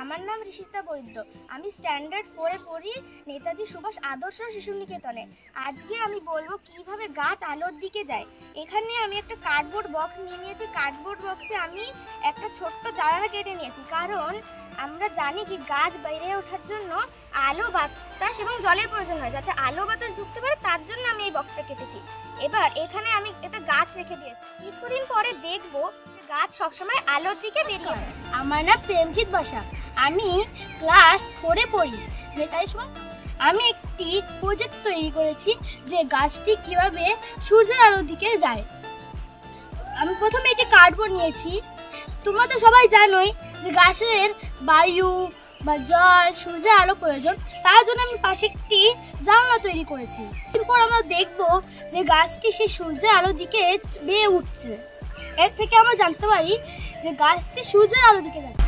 আমার নাম ঋষিতা বৈদ্য। আমি স্ট্যান্ডার্ড 4-এ পড়ি, নেতাজি সুভাষ আদর্শ শিশু নিকেতনে। আজকে আমি বলবো কিভাবে গাছ আলোর দিকে যায়। এখানে আমি একটা কার্ডবোর্ড বক্স নিয়ে নিয়েছি। কার্ডবোর্ড বক্সে আমি একটা ছোট্ট জানালা কেটে নিয়েছি, কারণ আমরা জানি কি গাছ বেড়ে ওঠার জন্য আলো, বাতাস এবং জলের প্রয়োজন হয়। যাতে আলো বাতাস ঢুকতে পারে তার জন্য আমি এই বক্সটা কেটেছি। এবার এখানে আমি একটা গাছ রেখে দিয়েছি। কিছুদিন পরে দেখবো গাছ সবসময় আলোর দিকে বেরিয়ে আসে। আমার নাম প্রেমজিৎ বসা। আমি ক্লাস 4-এ পড়ি, নেতাজি সুভাষ। আমি একটি প্রজেক্ট তৈরি করেছি যে গাছটি কিভাবে সূর্যের আলোর দিকে যায়। আমি প্রথমে একটি কার্ডবোর্ড নিয়েছি। তোমরা তো সবাই জানোই যে গাছের বায়ু বা জল, সূর্যের আলো প্রয়োজন। তার জন্য আমি পাশে একটি জানলা তৈরি করেছি। এরপর আমরা দেখবো যে গাছটি সেই সূর্যের আলোর দিকে বেয়ে উঠছে। এর থেকে আমরা জানতে পারি যে গাছটি সূর্যের আলোর দিকে যাচ্ছে।